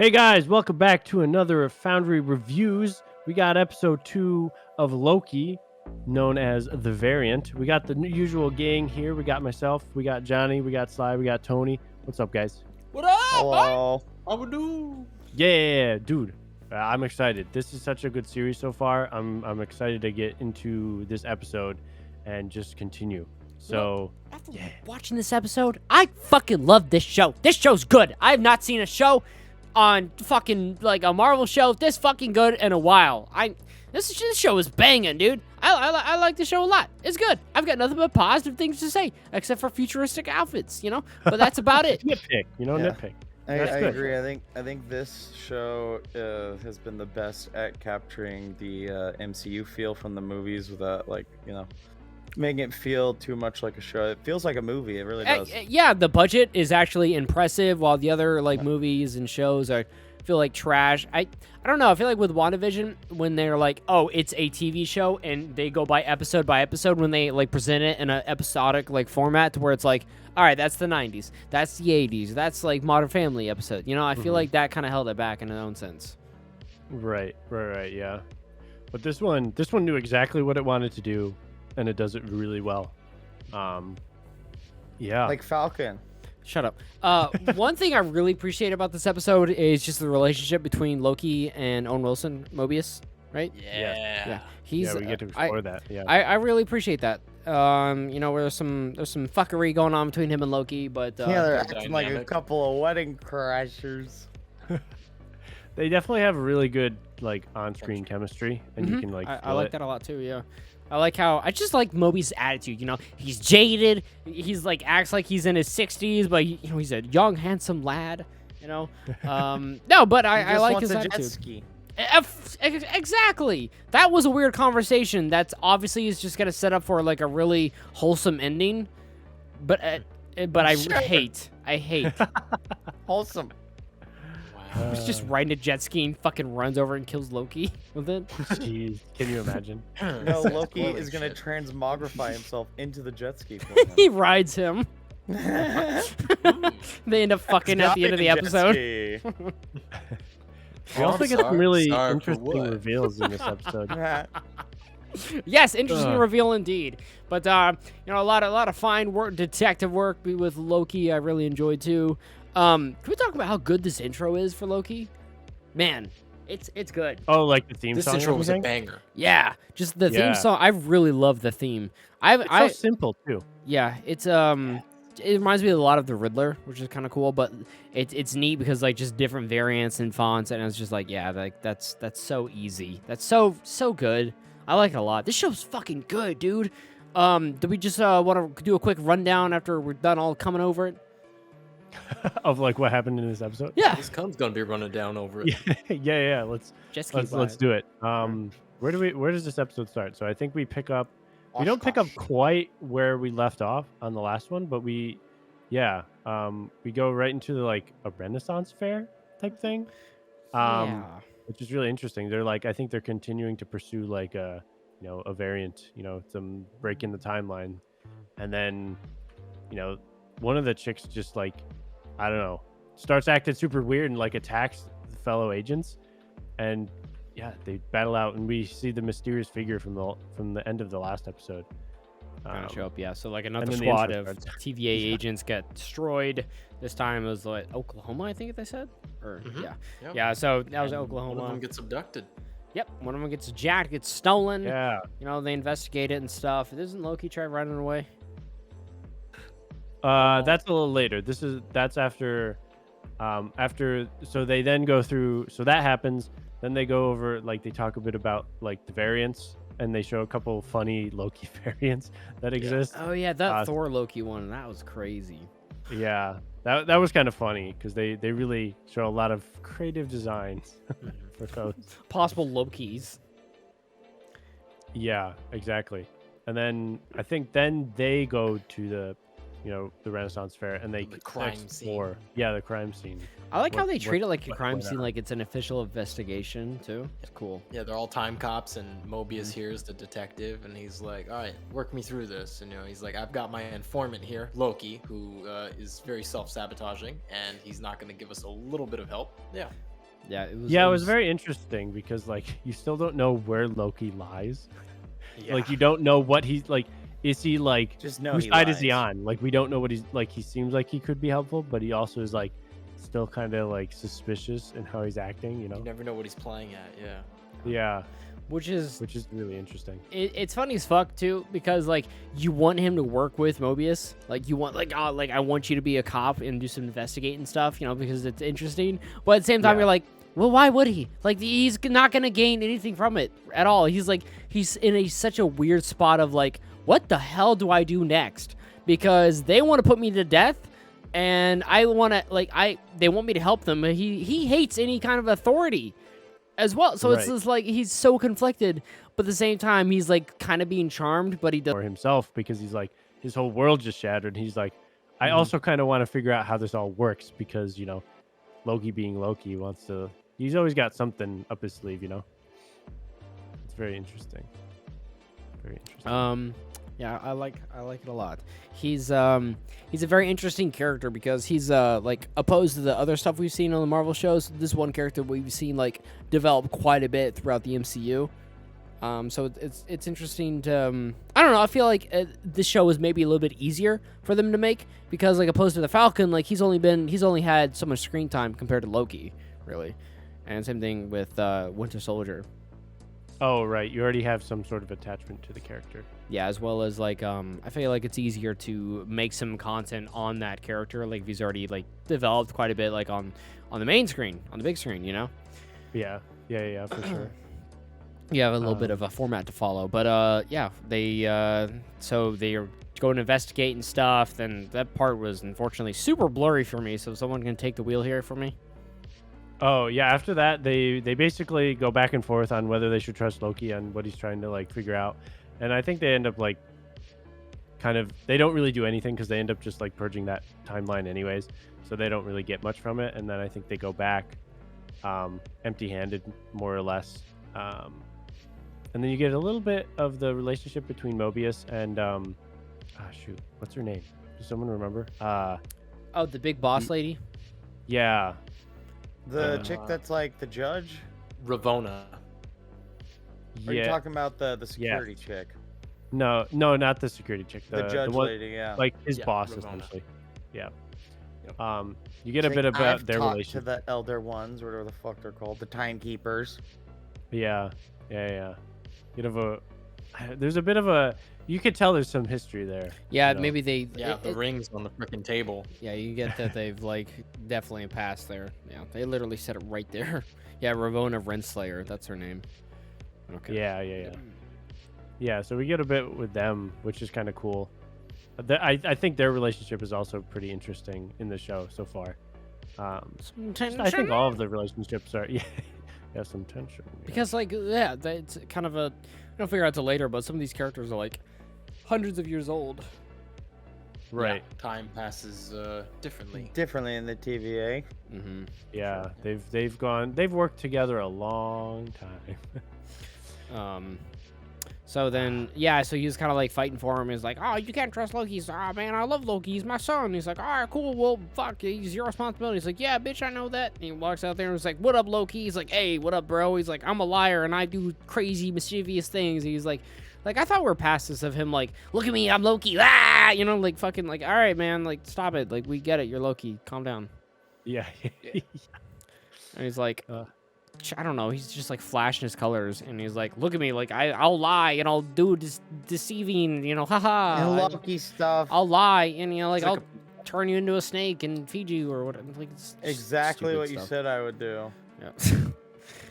Hey guys, welcome back to another Foundry Reviews. We got episode 2 of Loki, known as The Variant. We got the usual gang here. We got myself, we got Johnny, we got Sly, we got Tony. What's up, guys? What up? Hello. How we do? Yeah, dude. I'm excited. This is such a good series so far. I'm excited to get into this episode and just continue. So, After yeah. watching this episode, I fucking love this show. This show's good. I have not seen a show on fucking like a Marvel show this fucking good in a while. This show is banging, dude. I like the show a lot. It's good. I've got nothing but positive things to say, except for futuristic outfits, But that's about it. nitpick, Yeah. nitpick. I That's good. agree. I think this show has been the best at capturing the MCU feel from the movies without making it feel too much like a show. It feels like a movie. It really does. Yeah, the budget is actually impressive, while the other movies and shows feel like trash. I don't know. I feel like with WandaVision, when they're like, oh, it's a TV show, and they go by episode, when they present it in an episodic format, to where it's like, all right, that's the 90s, that's the 80s, that's Modern Family episode. I feel like that kind of held it back in its own sense. Right, yeah. But this one knew exactly what it wanted to do, and it does it really well. Yeah. Like Falcon. Shut up. One thing I really appreciate about this episode is just the relationship between Loki and Owen Wilson, Mobius, right? Yeah. He's we get to explore that. Yeah. I really appreciate that. Where there's some fuckery going on between him and Loki, but Yeah, they're but- acting like a couple of wedding crashers. They definitely have really good on-screen chemistry, and you can I feel like it. that a lot too. Yeah. I just like Moby's attitude. He's jaded. He's acts like he's in his 60s, but he's a young, handsome lad. No, but I like his attitude. Jet ski. Exactly. That was a weird conversation. That's obviously is just gonna set up for a really wholesome ending. But I hate. Wholesome. He's just riding a jet ski and fucking runs over and kills Loki with it. Jeez, can you imagine? No, Loki Spoiling is gonna shit. transmogrify himself into the jet ski. He rides him. They end up fucking at the end of the episode. We also get some really Sorry for interesting what? reveals in this episode. Yes, interesting reveal indeed. But a lot of fine work, detective work with Loki. I really enjoyed too. Can we talk about how good this intro is for Loki? Man, it's good. Oh, like the theme This song. intro and was a everything? banger. Yeah, just the Yeah. theme song. I really love the theme. It's so simple too. Yeah, it reminds me a lot of the Riddler, which is kind of cool. But it's neat because just different variants and fonts, and it's just that's so easy. That's so good. I like it a lot. This show's fucking good, dude. Do we just want to do a quick rundown after we're done all coming over it? Of what happened in this episode. Yeah, This cum's gonna be running down over it. Yeah. Let's just do it. Where does this episode start? So I think we pick up. We don't pick up quite where we left off on the last one, but we go right into a Renaissance fair type thing. yeah. Which is really interesting. They're I think they're continuing to pursue a variant, some break in the timeline, and then one of the chicks just I don't know, starts acting super weird and attacks the fellow agents, and yeah, they battle out, and we see the mysterious figure from the end of the last episode Kind of show up, yeah. So another and then the squad intro of starts. TVA agents get destroyed. This time it was Oklahoma, I think they said. Or Mhm. yeah. Yeah, so that was And Oklahoma. One of them gets abducted. Yep, one of them gets jacked, gets stolen. Yeah. They investigate it and stuff. Doesn't Loki try running away? That's a little later. That's after so they then go through, so that happens, then they go over they talk a bit about the variants, and they show a couple funny Loki variants that exist. Oh yeah, that Uh, Thor Loki one, that was crazy. Yeah. That was kind of funny because they really show a lot of creative designs for those. Possible Lokis. Yeah, exactly. And then I think then they go to the Renaissance Fair, and they The crime explore. scene. Yeah, the crime scene. I like how they What- treat it like a what crime went scene, on. like it's an official investigation too. It's cool. Yeah, they're all time cops, and Mobius here is the detective, and he's like, "All right, work me through this." And he's like, "I've got my informant here, Loki, who is very self-sabotaging, and he's not going to give us a little bit of help." Yeah, Yeah, it was. Yeah, it was very interesting because like you still don't know where Loki lies. Like you don't know what he's like. Is he like Just know whose he side is he lies. on? Like we don't know what he's like. He seems like he could be helpful, but he also is like still kind of like suspicious in how he's acting. You You know? never know what he's playing at. Yeah. Yeah, which is really interesting. it's funny as fuck too, because like you want him to work with Mobius, like you want like, oh, like I want you to be a cop and do some investigating stuff, you know, because it's interesting. But at the same time, Yeah. you're like, well, why would he? Like he's not gonna gain anything from it at all. He's in such a weird spot of like, what the hell do I do next? Because they want to put me to death, and I want to they want me to help them. But he hates any kind of authority as well. So it's Right. just like he's so conflicted, but at the same time he's like kind of being charmed, but he does. For himself because he's like his whole world just shattered. He's like, I also kind of want to figure out how this all works because you know, Loki being Loki wants to. He's always got something up his sleeve, you know. It's very interesting. Very interesting. Yeah, I like it a lot. He's a very interesting character because he's like opposed to the other stuff we've seen on the Marvel shows. This one character we've seen like develop quite a bit throughout the MCU. So it's interesting to I don't know. I feel like this show was maybe a little bit easier for them to make because like opposed to the Falcon, like he's only had so much screen time compared to Loki, really. And same thing with Winter Soldier. Oh, right. You already have some sort of attachment to the character. Yeah, as well as like I feel like it's easier to make some content on that character, like if he's already like developed quite a bit, like on the main screen, on the big screen, you know. Yeah, for sure. You have a little bit of a format to follow, but yeah, they so they are going to investigate and stuff. Then that part was unfortunately super blurry for me. So someone can take the wheel here for me. Oh yeah. After that, they basically go back and forth on whether they should trust Loki and what he's trying to like figure out. And I think they end up like kind of they don't really do anything because they end up just like purging that timeline anyways. So they don't really get much from it. And then I think they go back empty-handed more or less. And then you get a little bit of the relationship between Mobius and shoot, what's her name? Does someone remember? Oh, the big boss lady. Yeah. The chick that's like the judge? Ravonna. Are you talking about the security chick? No, not the security chick. The judge one, lady, yeah. like his Yeah, boss, Ravonna. essentially. Yeah. Yep. You get a She's bit like, about I've their talked relationship. to the elder ones, whatever the fuck they're called, the timekeepers. Yeah. Bit of a. There's a bit of a. You could tell there's some history there. Yeah, you know? maybe they. Yeah, the rings on the freaking table. Yeah, you get that they've like definitely passed there. Yeah, they literally said it right there. Yeah, Ravonna Renslayer, that's her name. Okay. Yeah. Yeah, so we get a bit with them, which is kind of cool. I think their relationship is also pretty interesting in the show so far. I think all of the relationships are some tension. Yeah. Because like it's kind of a I don't figure out till later, but some of these characters are like hundreds of years old. Right. Yeah, time passes differently. Differently in the TVA. Mm-hmm. Yeah, they've worked together a long time. So then, yeah, so he's kind of like fighting for him. He's like, oh, you can't trust Loki. He's like, oh, man, I love Loki. He's my son. He's like, all right, cool. Well, fuck, he's your responsibility. He's like, yeah, bitch, I know that. And he walks out there and he's like, what up, Loki? He's like, hey, what up, bro? He's like, I'm a liar and I do crazy, mischievous things. He's like I thought we're past this of him like, look at me, I'm Loki. Ah! You know, like fucking like, all right, man, like stop it. Like, we get it. You're Loki. Calm down. Yeah. And he's like, I don't know. He's just like flashing his colors, and he's like, "Look at me! Like I'll lie, and I'll do deceiving, you know, haha. And Loki stuff. I'll lie, and you know, like It's I'll like turn you into a snake and feed you or whatever. Like it's Exactly stupid what you stuff. said I would do. Yeah.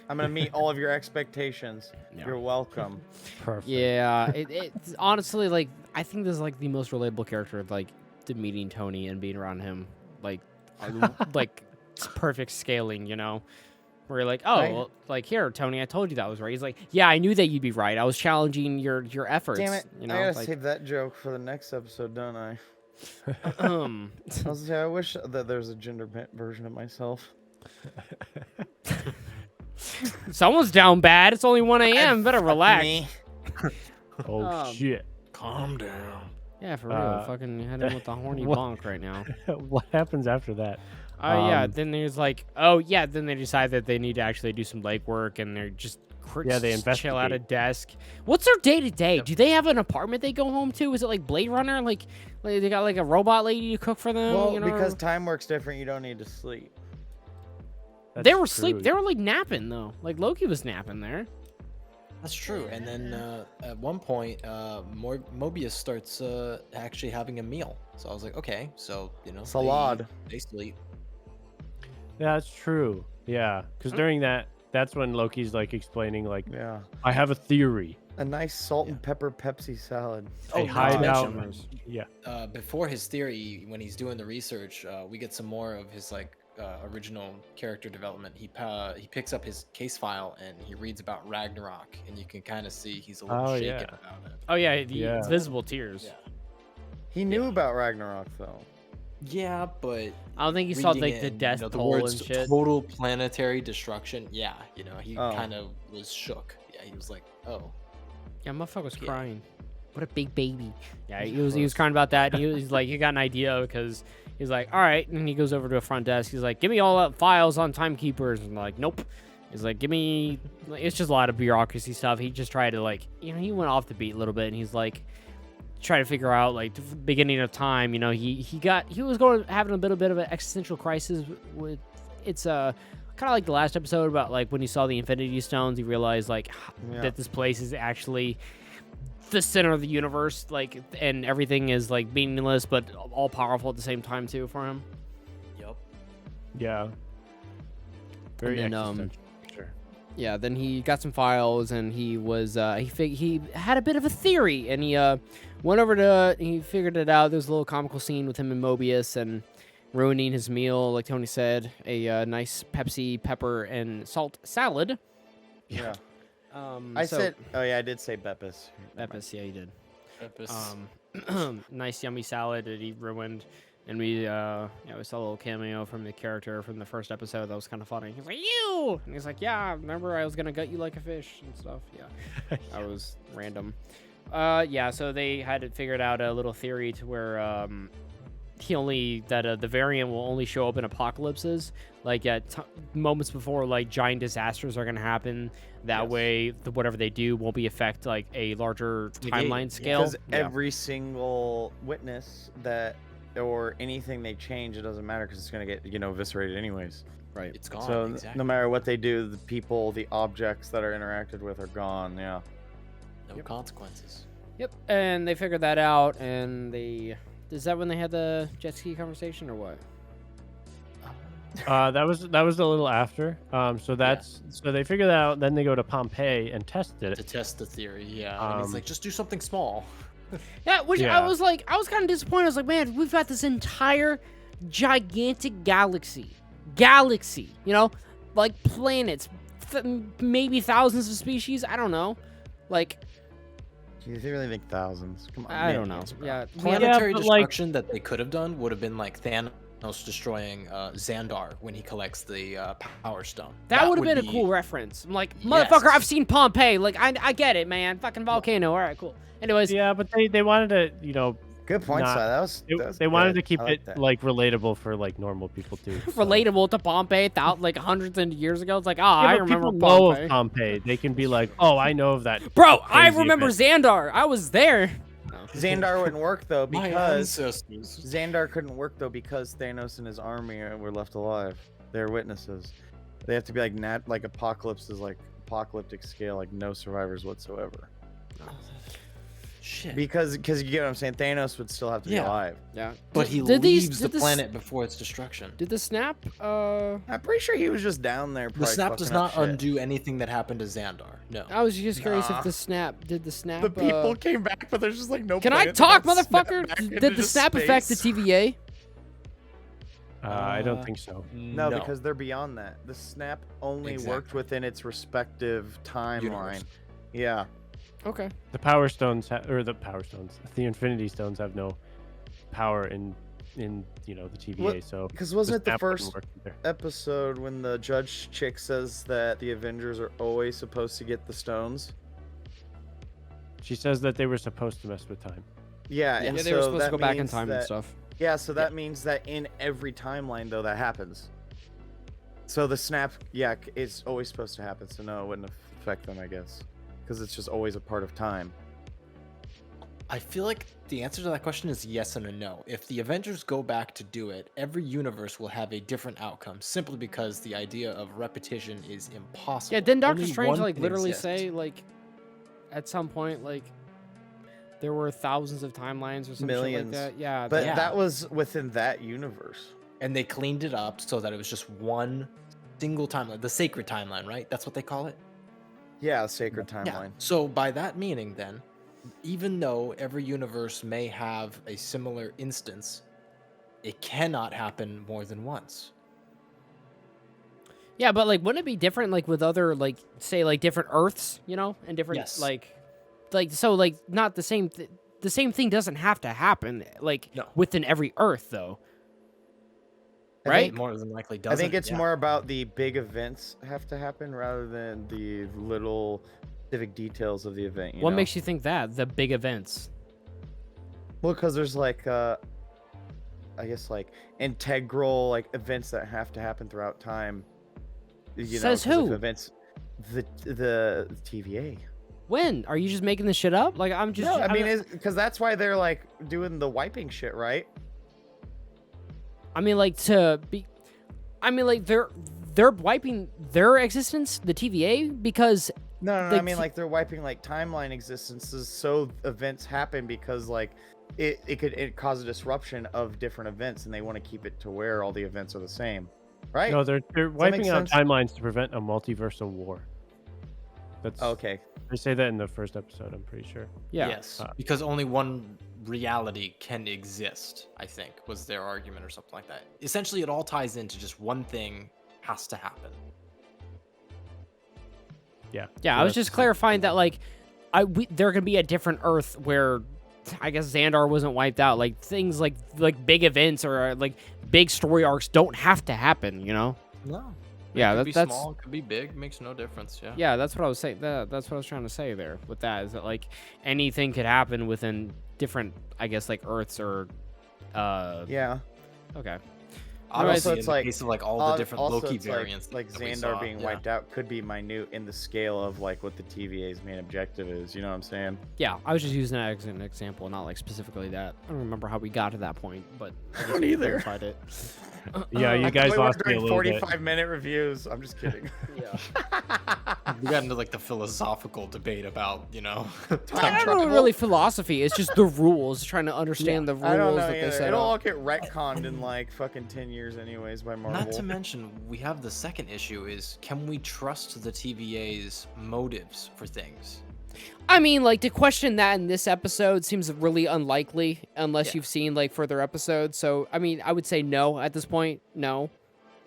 I'm gonna meet all of your expectations. Yeah. You're welcome. Perfect. Yeah, it's honestly like I think this is like the most relatable character, like to meeting Tony and being around him, like it's perfect scaling, you know. Where you're like, oh, Right. well, like here, Tony, I told you that was right. He's like, yeah, I knew that you'd be right. I was challenging your efforts. Damn it! You know, I gotta like, save that joke for the next episode, don't I? um, I wish that there's a gender bent version of myself. someone's down bad. It's only 1 a.m. Better Fuck relax. me. Oh shit. Calm down. Yeah, for real. Fucking hit him with the horny what- bonk right now. What happens after that? Oh yeah. Um, Then there's like, oh yeah. Then they decide that they need to actually do some legwork, and they're just Yeah, they just chill at a investigate. desk. What's their day to day? Yep. Do they have an apartment they go home to? Is it like Blade Runner? Like they got like a robot lady to cook for them? Well, you know? because time works different, you don't need to sleep. That's they were true. sleep. They were like napping though. Like Loki was napping there. That's true. And then at one point, Mobius starts actually having a meal. So I was like, okay, so Salad. They sleep. Yeah, that's true. Yeah, because during that's when Loki's like explaining like, Yeah. I have a theory. A nice salt and pepper Pepsi salad. They Oh, hide not to out. mention, Yeah. before his theory, when he's doing the research, we get some more of his original character development. He picks up his case file and he reads about Ragnarok, and you can kind of see he's a little Oh, shaken yeah. about it. Oh yeah, the Yeah. invisible tears. Yeah. He knew about Ragnarok though. Yeah, but I don't think he saw reading like it the and, death the toll words and shit. total planetary destruction. Yeah, he Oh. kind of was shook. Yeah, he was like, oh. Yeah, motherfucker was Yeah. crying. What a big baby. Yeah, he was crying about that. And he's like, he got an idea because he's like, all right. And he goes over to a front desk. He's like, give me all the files on timekeepers. And like, nope. He's like, give me. It's just a lot of bureaucracy stuff. He just tried to like, he went off the beat a little bit. And he's like, trying to figure out like the beginning of time. He was having a bit of an existential crisis with it's kind of like the last episode about like when he saw the Infinity Stones, he realized like Yeah. that this place is actually the center of the universe, like, and everything is like meaningless but all powerful at the same time too for him. Yep. Yeah. Very And then, existential. Sure. Yeah, then he got some files and he was he had a bit of a theory and he went over to he figured it out. There was a little comical scene with him and Mobius and ruining his meal, like Tony said, a nice Pepsi, pepper, and salt salad. Yeah. I Oh yeah, I did say Beppis. Pepis, yeah, he did. Purpose. Nice yummy salad that he ruined. And we saw a little cameo from the character from the first episode. That was kind of funny. He's like, you! And he's like, yeah, remember I was going to gut you like a fish and stuff. Yeah, that was random. Yeah, so they had to figure out a little theory to where the variant will only show up in apocalypses, like at moments before like giant disasters are going to happen. That Yes. way, whatever they do won't be affect like a larger timeline scale. Because every single witness that or anything they change, it doesn't matter because it's gonna get eviscerated anyways. Right. It's gone. So exactly. no matter what they do, the people, the objects that are interacted with are gone. Yeah. No consequences. Yep, and they figured that out, and is that when they had the jet ski conversation, or what? That was a little after. So they figure that out. Then they go to Pompeii and test To it. test the theory, yeah. And he's like, just do something small. Yeah, which Yeah. I was kind of disappointed. I was like, man, we've got this entire gigantic galaxy, like planets, maybe thousands of species. I don't know, like Do you really think thousands? Come on. I don't know. millions, bro. Yeah, Planetary but, like- destruction that they could have done would have been like Thanos destroying Xandar when he collects the Power Stone. that would have been a cool reference. I'm like, motherfucker, Yes. I've seen Pompeii. Like, I get it, man. Fucking volcano. All right, cool. Anyways, Yeah, but they wanted to, Good point, Not- Si. That was. they wanted good. to keep I like it that. like relatable for like normal people too. so- relatable to Pompeii, like hundreds of years ago. It's like, Yeah, I but remember people know Pompeii. of Pompeii. They can be like, oh, I know of that. Bro, I crazy remember event. Xandar. I was there. Xandar wouldn't work though My because ancestors. Xandar couldn't work though because Thanos and his army were left alive. They're witnesses. They have to be like apocalypse is like apocalyptic scale, like no survivors whatsoever. Shit. Because you get what I'm saying. Thanos would still have to be Yeah. alive. Yeah. But he Did leaves the this- planet before its destruction. Did the snap? I'm pretty sure he was just down there. The probably snap does fucking up not shit. undo anything that happened to Xandar. No. I was just curious Nah. if the snap did the snap. The people came back, but there's just like no. Can I planet talk, that snapped motherfucker? back into Did the just snap affect the space. TVA? I don't think so. No, because they're beyond that. The snap only worked Exactly. within its respective timeline. Universe. Yeah. Okay. The Power Stones the Infinity Stones have no power in the TVA. What- So Because wasn't it the snap wouldn't first work either. episode when the judge chick says that the Avengers are always supposed to get the stones? She says that they were supposed to mess with time. Yeah, Yeah, and they so were supposed to that go back in means time and that stuff. Yeah, so that means that in every timeline, though, that happens. So the snap, yeah, it's always supposed to happen. So no, it wouldn't affect them, I guess, because it's just always a part of time. I feel like the answer to that question is yes and a no. If the Avengers go back to do it, every universe will have a different outcome simply because the idea of repetition is impossible. Yeah, didn't Doctor Only Strange one like can literally exist. say like at some point like there were thousands of timelines or something Millions. like that? Yeah, But Yeah. that was within that universe. And they cleaned it up so that it was just one single timeline, the sacred timeline, right? That's what they call it? Yeah, sacred Yeah. timeline. So by that meaning then, even though every universe may have a similar instance, it cannot happen more than once. yeah, but like, wouldn't it be different like with other like say like different Earths, you know, and different Yes. like so like not the same. The same thing doesn't have to happen like No. within every Earth though, I right? think- More than likely I doesn't. think it's yeah. more about the big events have to happen rather than the little specific details of the event. What makes you think that the big events? Well, because there's like, I guess like integral like events that have to happen throughout time. Says 'cause if who? Events, the TVA. When are you just making this shit up? Like I'm just. No, I I'm mean, not- because that's why they're like doing the wiping shit, right? I mean, like to be. I mean, like they're wiping their existence, the TVA, because No, I The mean T- like they're wiping like timeline existences so events happen because like it cause a disruption of different events and they want to keep it to where all the events are the same, right? No, they're that wiping make out sense? timelines to prevent a multiversal war. That's Okay. They say that in the first episode. I'm pretty sure. yeah. Yes, because only one reality can exist, I think, was their argument or something like that. Essentially, it all ties into just one thing has to happen. Yeah. Yeah, so I was that's- just clarifying that like there could be a different Earth where I guess Xandar wasn't wiped out. Like things like big events or like big story arcs don't have to happen, you know? No. Yeah, it could that, be that's small, it could be big, makes no difference. Yeah. yeah, that's what I was saying. That's what I was trying to say there with that is that like anything could happen within different, I guess, like Earths or Yeah. okay. Obviously, it's in the like- case of like all the different Also, Loki it's variants, like that we Xandar saw, being yeah. wiped out could be minute in the scale of like what the TVA's main objective is. You know what I'm saying? Yeah, I was just using that as an example, not like specifically that. I don't remember how we got to that point, but I don't either. clarified it. Yeah, you I guys thought we were lost me a doing little bit. 45-minute reviews. I'm just kidding. Yeah. We got into like the philosophical debate about, I time don't travel. know really philosophy. It's just the rules, trying to understand the rules I don't know that they either. set It'll up. all get retconned in like fucking 10 years anyways by Marvel. Not to mention, we have the second issue is, can we trust the TVA's motives for things? I mean, like to question that in this episode seems really unlikely unless Yeah. you've seen like further episodes. So, I mean, I would say no at this point. No.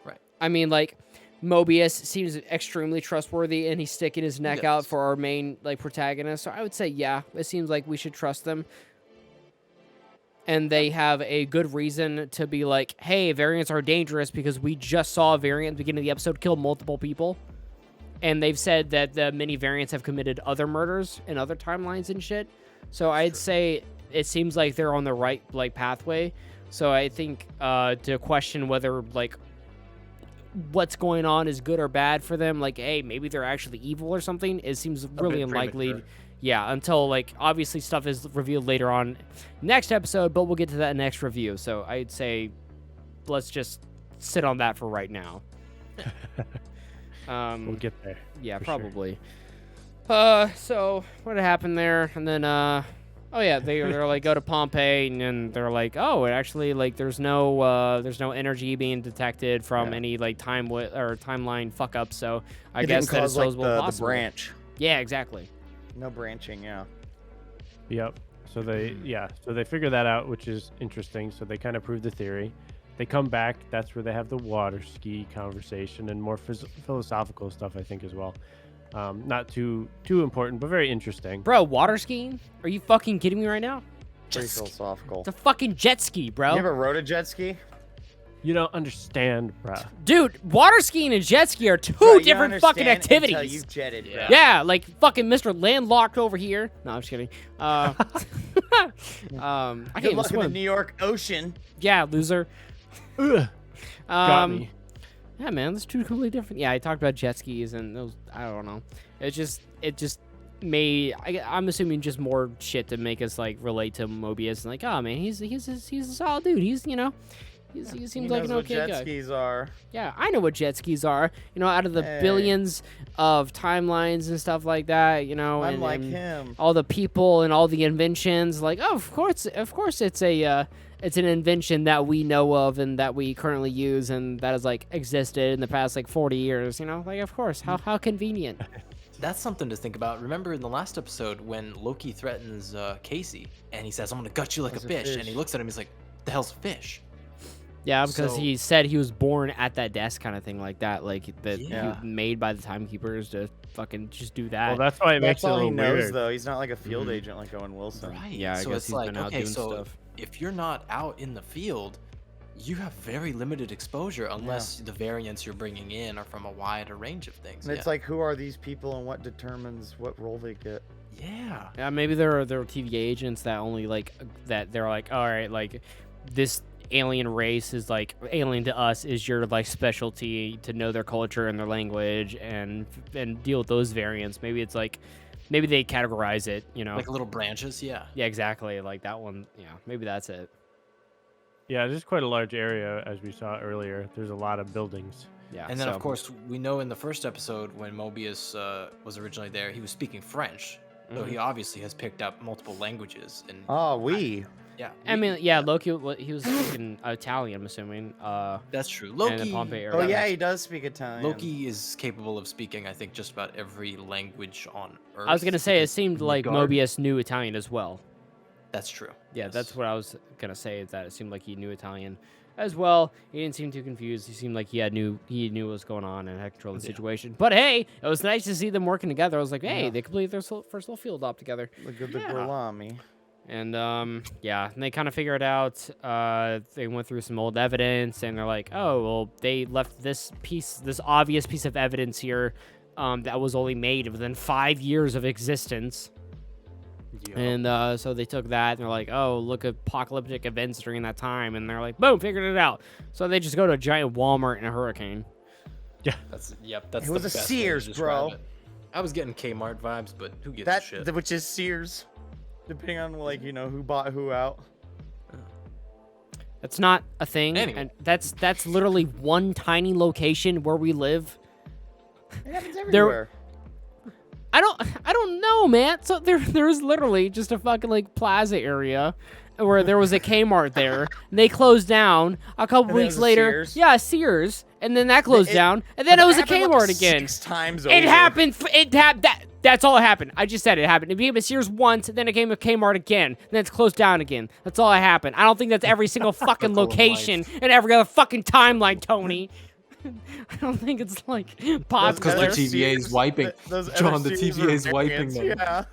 Right. I mean, like Mobius seems extremely trustworthy and he's sticking his neck out Yes. for our main like protagonist. So, I would say yeah, it seems like we should trust them. And they have a good reason to be like, hey, variants are dangerous because we just saw a variant at the beginning of the episode kill multiple people. And they've said that the many variants have committed other murders in other timelines and shit. So I'd say it seems like they're on the right like pathway. So I think to question whether like what's going on is good or bad for them, like hey, maybe they're actually evil or something, it seems really bit unlikely. premature. Yeah, until like obviously stuff is revealed later on next episode, but we'll get to that next review. So I'd say let's just sit on that for right now. We'll get there. Yeah, for sure. probably. So what happened there? And then, oh yeah, they're like go to Pompeii, and then they're like, oh, it actually like there's no energy being detected from Yeah. any like or timeline fuck up. So I It guess didn't that cause, is like, disposable the possible. branch. Yeah, exactly. No branching, yeah. Yep. So they figure that out, which is interesting. So they kind of prove the theory. They come back. That's where they have the water ski conversation and more philosophical stuff, I think, as well. Not too important, but very interesting. Bro, water skiing? Are you fucking kidding me right now? Pretty Jet ski. philosophical. It's a fucking jet ski, bro. You ever rode a jet ski? You don't understand, bruh. Dude, water skiing and jet ski are two Bro, you different fucking understand until activities. you jetted, bro. Yeah, like fucking Mr. Landlocked over here. No, I'm just kidding. I can't Good even luck in the swim. New York Ocean. Yeah, loser. Ugh. Got me. Yeah, man, that's two completely different. Yeah, I talked about jet skis and those. I don't know. It just made. I'm assuming just more shit to make us like relate to Mobius and like, oh man, he's a solid dude. He seems He like knows an what okay jet guy. skis are. Yeah, I know what jet skis are. You know, out of the Hey. billions of timelines and stuff like that. You know, I'm and, like and him. all the people and all the inventions. Like, oh, of course, it's an invention that we know of and that we currently use and that has like existed in the past like 40 years. You know, like of course, how convenient. That's something to think about. Remember in the last episode when Loki threatens Casey and he says, "I'm gonna gut you like a That's a fish," and fish. he looks at him, he's like, "The hell's a fish?" Yeah, because So- he said he was born at that desk kind of thing like that, like that Yeah. made by the timekeepers to fucking just do that. Well, that's why it makes That's it a all he little knows, weird. though. He's not like a field Mhm. agent like Owen Wilson. Right. Yeah, I so guess it's he's like, been out okay, doing so stuff. if you're not out in the field, you have very limited exposure unless the variants you're bringing in are from a wider range of things. And it's like, who are these people and what determines what role they get? yeah. Yeah, maybe there are TVA agents that only like that they're like, all right, like this alien race is like alien to us is your like specialty to know their culture and their language and deal with those variants. Maybe it's like maybe they categorize it, you know. Like little branches, yeah. Yeah, exactly. Like that one. Yeah, maybe that's it. Yeah, this is quite a large area, as we saw earlier. There's a lot of buildings. Yeah. And then, so- of course, we know in the first episode when Mobius was originally there, he was speaking French. So he obviously has picked up multiple languages. And Oh, we. yeah, I mean, yeah, Loki. He was speaking Italian, I'm assuming. that's true. And the Loki. Pompey Oh, area. yeah, he does speak Italian. Loki is capable of speaking, I think, just about every language on Earth. I was gonna say it because seemed like Midgard- Mobius knew Italian as well. That's true. Yeah, yes. that's what I was gonna say. Is that it seemed like he knew Italian as well. He didn't seem too confused. He seemed like he knew what was going on and had control of the situation. But hey, it was nice to see them working together. I was like, hey, Yeah. they completed their first little field op together. Look at the Yeah. Gorlami. And yeah, and they kind of figured out. They went through some old evidence, and they're like, oh, well, they left this obvious piece of evidence here, that was only made within 5 years of existence. And so they took that and they're like, oh, look at apocalyptic events during that time. And they're like, boom, figured it out. So they just go to a giant Walmart in a hurricane. That's That's It was the a best way to Sears, describe bro. it. I was getting Kmart vibes, but who gives a shit? Which is Sears. Depending on, like, you know, who bought who out. That's not a thing. Anyway. And that's literally one tiny location where we live. It happens everywhere. I don't know, man. So there was literally just a fucking like plaza area where there was a Kmart there. And they closed down a couple And then it weeks was a later. Sears. Yeah, Sears, and then that closed down, and then it was a happened, like, Kmart again. 6 times It over. happened. That's all it happened. I just said it happened. It became a Sears once, then it became a Kmart again, then it's closed down again. That's all that happened. I don't think that's every single fucking Circle of location in every other fucking timeline, Tony. I don't think it's like Because popular. the TVA is wiping. John, the TVA is wiping them. Yeah.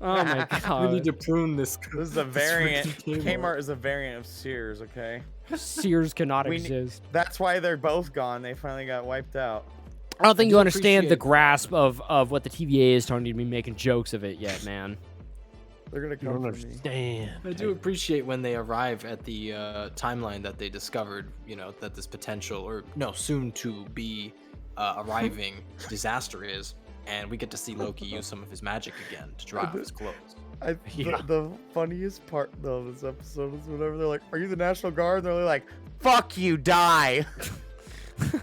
Oh my We god. need to prune this. This is a variant. freaking Kmart is a variant of Sears, okay? Sears cannot We exist. That's why they're both gone. They finally got wiped out. I don't think do you understand the appreciate- grasp of what the TVA is trying to be making jokes of it yet, man. They're gonna You come don't for me. understand. I do appreciate when they arrive at the timeline that they discovered, you know, that this potential, or no, soon to be arriving disaster is, and we get to see Loki use some of his magic again to dry off his clothes. Yeah. The funniest part though of this episode is whenever they're like, "Are you the National Guard?" And they're like, "Fuck you, die." That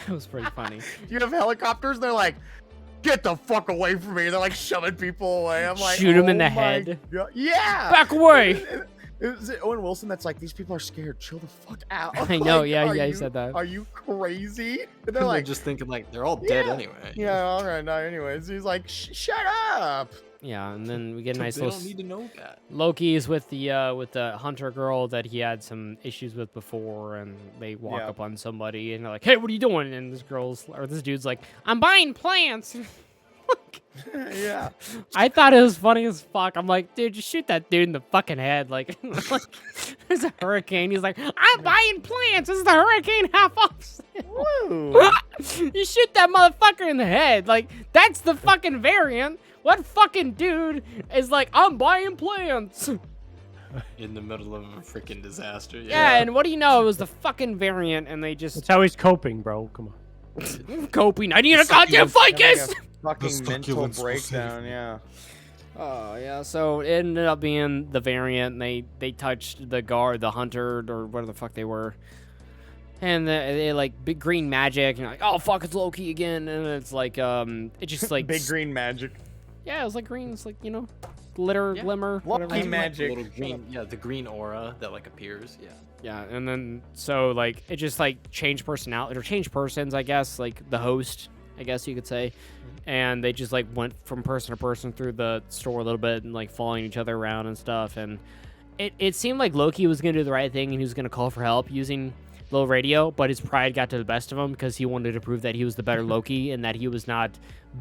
was pretty funny. You have helicopters. They're like, "Get the fuck away from me!" They're like shoving people away. I'm like, Shoot 'em in "Oh the my head." God." Yeah. Back away. Is it Owen Wilson that's like, "These people are scared. Chill the fuck out." I know, yeah, are he you- said that. Are you crazy? And they're They're like, just thinking like they're all dead Yeah. anyway. "Yeah, all right, no." Anyways, he's like, "Shut up." Yeah, and then we get a They nice don't little need to know that. Loki's with the hunter girl that he had some issues with before, and they walk Yeah. up on somebody and they're like, "Hey, what are you doing?" And this dude's like, "I'm buying plants." Yeah. I thought it was funny as fuck. I'm like, dude, just shoot that dude in the fucking head. Like, like there's a hurricane. He's like, I'm buying plants. This is the hurricane half off sale. Woo. You shoot that motherfucker in the head. Like, that's the fucking variant. What fucking dude is like, I'm buying plants? In the middle of a freaking disaster. Yeah, and what do you know? It was the fucking variant, and they just That's how he's coping, bro. Come on. coping. I need a goddamn ficus. Having a fucking mental succulents will breakdown. Yeah. Oh yeah, so it ended up being the variant. And they touched the guard, the hunter, or whatever the fuck they were, and they like big green magic. And you're like, oh fuck, it's Loki again. And it's like it just like Big green magic. yeah, it was like green. It's like glitter, glimmer, Loki whatever. magic. Little green, the green aura that like appears. Yeah. Yeah, and then so like it just like changed personality or changed persons, I guess, like the host, I guess you could say. And they just like went from person to person through the store a little bit and like following each other around and stuff. And it seemed like Loki was gonna do the right thing and he was gonna call for help using little radio, but his pride got to the best of him because he wanted to prove that he was the better Loki and that he was not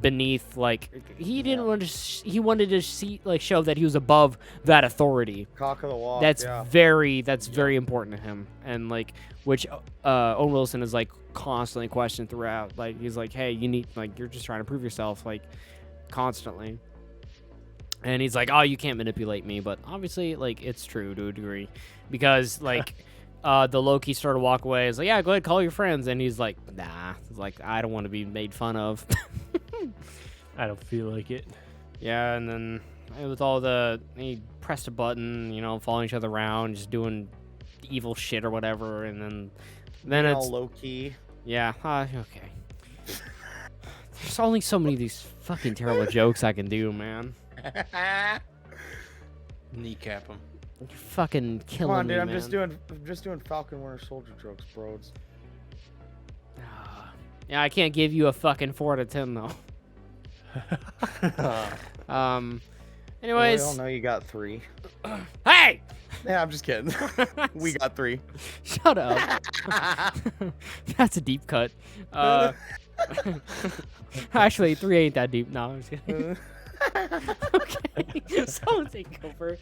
beneath, like he didn't want to he wanted to see like show that he was above that authority. Cock of the walk. That's yeah. very important to him, and like which Owen Wilson is like constantly questioned throughout. Like he's like, hey, you need, like, you're just trying to prove yourself, like, constantly. And he's like, oh, you can't manipulate me, but obviously, like, it's true to a degree, because like the Loki started to walk away. He's like, yeah, go ahead, call your friends, and he's like, nah, it's like, I don't want to be made fun of. I don't feel like it. Yeah, and then with all he pressed a button, following each other around, just doing evil shit or whatever, and then it's all low key. Yeah, okay. There's only so many of these fucking terrible jokes I can do, man. Kneecap him. You're fucking killing Come on, dude. me, I'm man. just doing Falcon Winter Soldier jokes, bro. Yeah, I can't give you a fucking 4 out of 10 though. Anyways. We all know you got 3. Hey! Yeah, I'm just kidding. We got 3. Shut up. That's a deep cut. Actually, 3 ain't that deep. No, I'm just kidding. Okay, someone take over.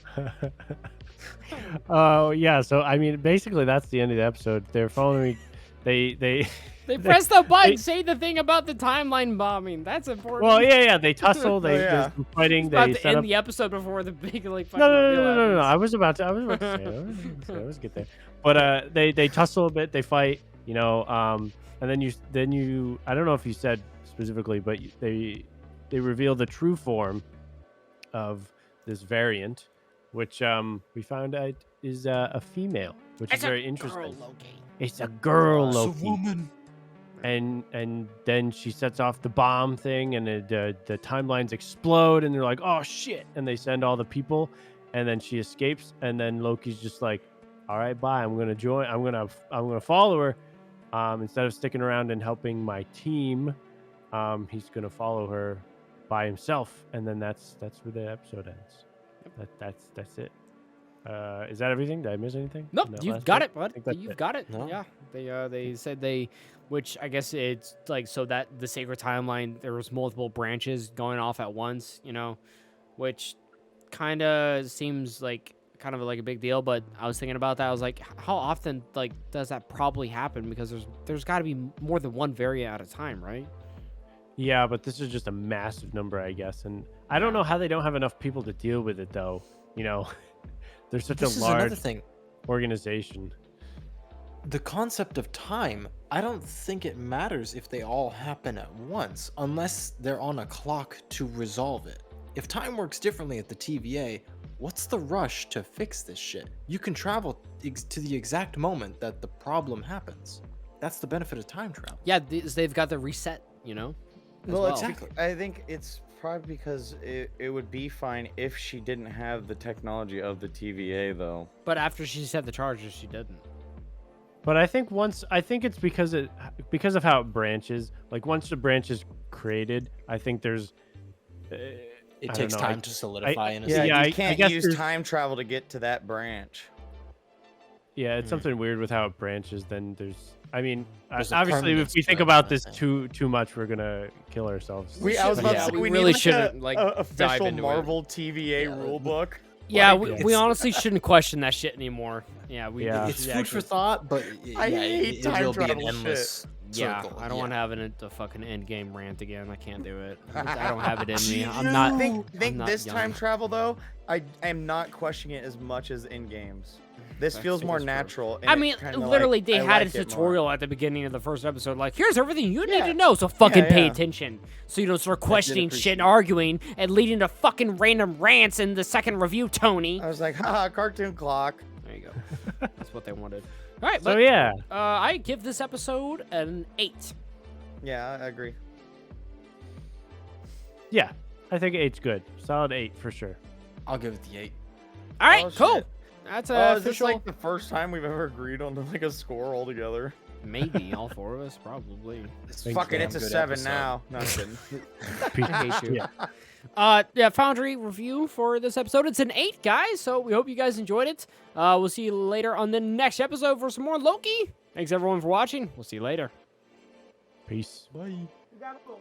Oh yeah, so I mean, basically that's the end of the episode. They're following. They press the button. Say the thing about the timeline bombing. That's important. Well, yeah, they tussle. They yeah. there's some fighting. It's about They to set end up. the episode before the big like. No. I was about to say. I was get there. But they tussle a bit. They fight. And then you. I don't know if you said specifically, but they reveal the true form of this variant, which we found out is a female, which is very interesting. It's a girl, Loki. It's a woman. And then she sets off the bomb thing, and the timelines explode, and they're like, oh shit, and they send all the people, and then she escapes, and then Loki's just like, all right, bye, I'm gonna join, I'm gonna follow her, instead of sticking around and helping my team, he's gonna follow her by himself, and then that's where the episode ends. That's it. Is that everything? Did I miss anything? Nope, you've got it, bud. You've got it. No. Yeah, they said which I guess it's like so that the sacred timeline, there was multiple branches going off at once, which kind of seems like kind of like a big deal. But I was thinking about that. I was like, how often like does that probably happen? Because there's got to be more than one variant at a time, right? Yeah, but this is just a massive number, I guess, and I don't know how they don't have enough people to deal with it, though. There's such This a is another large thing. organization. The concept of time, I don't think it matters if they all happen at once, unless they're on a clock to resolve it. If time works differently at the TVA, what's the rush to fix this shit? You can travel to the exact moment that the problem happens. That's the benefit of time travel. Yeah, they've got the reset, as Well, well. exactly. I think it's probably because it would be fine if she didn't have the technology of the TVA, though. But after she set the charges, she didn't. But I think it's because of how it branches. Like once the branch is created, I think there's. It takes time to solidify in a Yeah, sense. Yeah, you I can't guess use there's- time travel to get to that branch. Yeah, it's something weird with how it branches. Then there's I mean, There's a obviously, if permanence we to think it, about I this think. too much, we're gonna kill ourselves. I was about Yeah, to say, we we really need like shouldn't, like, a dive official into it. Marvel TVA Yeah, rule book. Yeah, Like, we it's- honestly shouldn't question that shit anymore. Yeah, we. Yeah. we It's should food for actually- thought, but I yeah, hate it time will be an travel endless Yeah, circle. I don't yeah. want to have a fucking end game rant again. I can't do it. I don't have it in me. I'm not. Think I'm not this young. time travel though, I am not questioning it as much as in games. This feels more natural. and I it mean, kinda literally, like, they I had like a it more. tutorial at the beginning of the first episode. Like, here's everything you need Yeah. to know. So fucking pay yeah. attention. So you don't start questioning shit appreciate and it. arguing and leading to fucking random rants in the second review, Tony. I was like, haha, cartoon clock. There you go. That's what they wanted. All right, So but yeah, I give this episode an 8. Yeah, I agree. yeah, I think 8's good. Solid 8 for sure. I'll give it the 8. All right, Oh, cool. shit. That's Oh, is this official. like the first time we've ever agreed on like a score altogether? Maybe all 4 of us, probably. Think Fuck it, so. it's a Good 7 episode. now. No, I'm kidding. I hate you. Yeah. Yeah, Foundry review for this episode. It's an 8, guys. So we hope you guys enjoyed it. We'll see you later on the next episode for some more Loki. Thanks everyone for watching. We'll see you later. Peace. You gotta go.